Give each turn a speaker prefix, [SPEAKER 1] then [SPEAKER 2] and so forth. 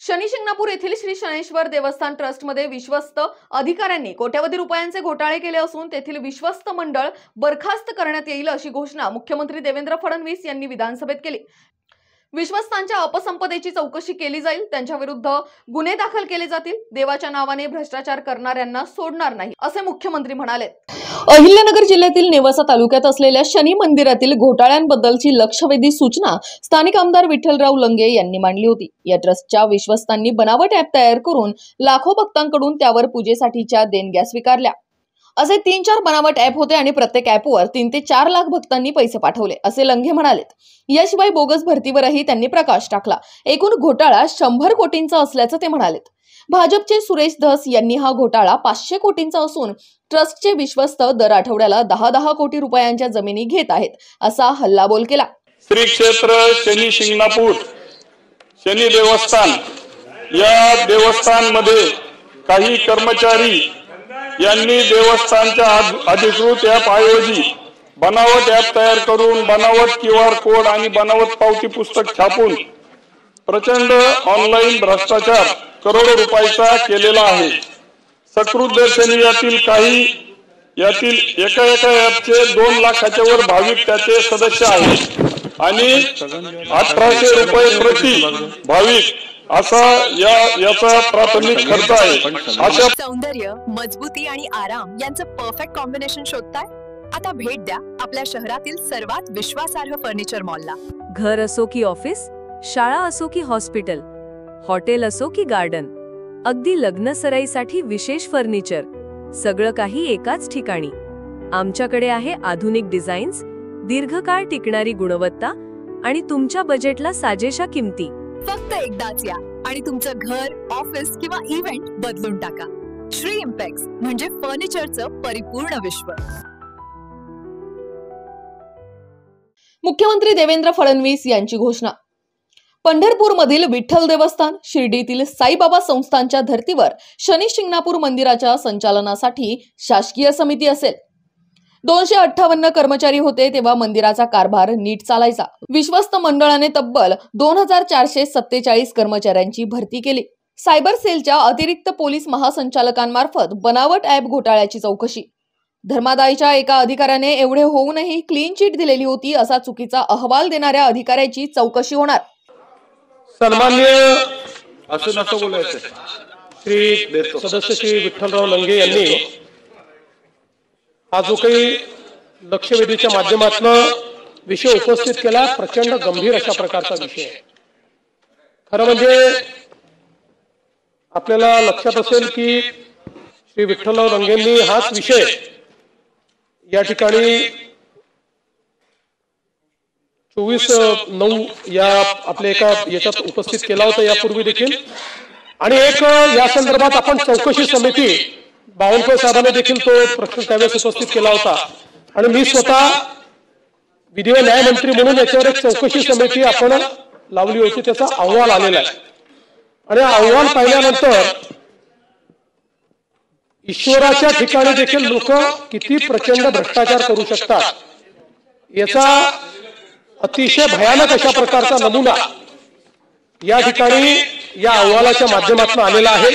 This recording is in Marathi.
[SPEAKER 1] शनी शिंगणापूर येथील श्री शनेश्वर देवस्थान ट्रस्टमध्ये विश्वस्त अधिकाऱ्यांनी कोट्यवधी रुपयांचे घोटाळे केले असून तेथील विश्वस्त मंडळ बरखास्त करण्यात येईल अशी घोषणा मुख्यमंत्री देवेंद्र फडणवीस यांनी विधानसभेत केली। विश्वस्तांच्या अपसंपदेची चौकशी केली जाईल, त्यांच्या विरुद्ध गुन्हे दाखल केले जातील, देवाच्या नावाने भ्रष्टाचार करणाऱ्यांना सोडणार नाही असे मुख्यमंत्री म्हणाले। अहिल्यानगर जिल्ह्यातील नेवासा तालुक्यात असलेल्या शनी मंदिरातील घोटाळ्यांबद्दलची लक्षवेधी सूचना स्थानिक आमदार विठ्ठलराव लंगे यांनी मांडली होती। या ट्रस्टच्या विश्वस्तांनी बनावट ॲप तयार करून लाखो भक्तांकडून त्यावर पूजेसाठीच्या देणग्या स्वीकारल्या। असे 3-4 बनावट ॲप होते आणि प्रत्येक ॲपवर 3 ते 4 लाख भक्तांनी पैसे पाठवले असे लंगे म्हणालेत। याशिवाय बोगस भरतीवरही त्यांनी प्रकाश टाकला। एकूण घोटाळा 100 कोटींचा असल्याचं ते म्हणालेत। भाजपचे सुरेश धस यांनी हा घोटाळा 500 कोटींचा असून ट्रस्टचे विश्वस्त दर आठवड्याला 10-10 कोटी रुपयांच्या जमिनी घेत आहेत असा हल्लाबोल केला।
[SPEAKER 2] श्री क्षेत्र शनी शिंगणापूर शनी देवस्थान या देवस्थानमध्ये काही कर्मचारी यांनी देवस्थानच्या अधिकृत ॲप ऐवजी बनावट ॲप तयार करून बनावट QR कोड आणि बनावट पावती पुस्तक छापून प्रचंड ऑनलाईन भ्रष्टाचार करोडो रुपयाचा केलेला आहे। सकृत दर्शनी यातील एका ॲपचे 2 लाखाच्या वर भाविक त्याचे सदस्य आहेत आणि 1800 रुपये प्रति भाविक असा याचा प्राथमिक खर्च आहे। अशा
[SPEAKER 3] सौंदर्य, मजबूती आणि आराम यांचं परफेक्ट कॉम्बिनेशन शोधताय? आता भेट द्या आपल्या शहरातील सर्वात विश्वासार्ह फर्निचर मॉलला।
[SPEAKER 4] घर असो की ऑफिस, शाळा असो की हॉस्पिटल, हॉटेल असो की गार्डन, अगदी लग्न सराईसाठी विशेष फर्निचर, सगळं काही एकाच ठिकाणी। आमच्याकडे आहे आधुनिक डिझाईन्स, दीर्घकाळ टिकणारी गुणवत्ता आणि तुमच्या बजेटला साजेशा किमती।
[SPEAKER 3] फक्त एकदाच या आणि तुमचं घर, ऑफिस किंवा इव्हेंट बदलून टाका। श्री इम्पॅक्स म्हणजे फर्निचरचं परिपूर्ण विश्व।
[SPEAKER 1] मुख्यमंत्री देवेंद्र फडणवीस यांची घोषणा। पंढरपूरमधील विठ्ठल देवस्थान, शिर्डीतील साईबाबा संस्थांच्या धर्तीवर शनी शिंगणापूर मंदिराच्या संचालनासाठी शासकीय समिती असेल। 258 कर्मचारी होते तेव्हा मंदिराचा कारभार नीट चालायचा। विश्वस्त मंडळाने तब्बल 2447 कर्मचाऱ्यांची भरती केली। सायबर सेलच्या अतिरिक्त पोलीस महासंचालकांमार्फत बनावट ॲप घोटाळ्याची चौकशी। धर्मादायच्या एका अधिकाऱ्याने एवढे होऊनही क्लीन चिट दिलेली होती असा चुकीचा अहवाल देणाऱ्या अधिकाऱ्याची चौकशी होणार।
[SPEAKER 5] सन्माननीय असं बोलायचं श्री सदस्य श्री विठ्ठलराव लंगे यांनी हा जो काही लक्षवेधीच्या माध्यमातून विषय उपस्थित केला, प्रचंड गंभीर अशा प्रकारचा विषय आहे। खरं म्हणजे आपल्याला लक्षात असेल की श्री विठ्ठलराव लंगेंनी हाच विषय या ठिकाणी 24/9 या आपल्या एका याच्यात उपस्थित केला होता यापूर्वी देखील, आणि एक या संदर्भात आपण चौकशी समिती बावनकुळे साहेबांनी देखील तो प्रश्न त्यावेळेस उपस्थित केला होता आणि मी स्वतः विधी व न्यायमंत्री म्हणून याच्यावर एक चौकशी समिती आपण लावली होती। त्याचा अहवाल आलेला आहे आणि अहवाल पाहिल्यानंतर ईश्वराच्या ठिकाणी देखील लोक किती प्रचंड भ्रष्टाचार करू शकतात याचा अतिशय भयानक अशा प्रकारचा नमुना या ठिकाणी या अहवालाच्या माध्यमातून आलेला आहे।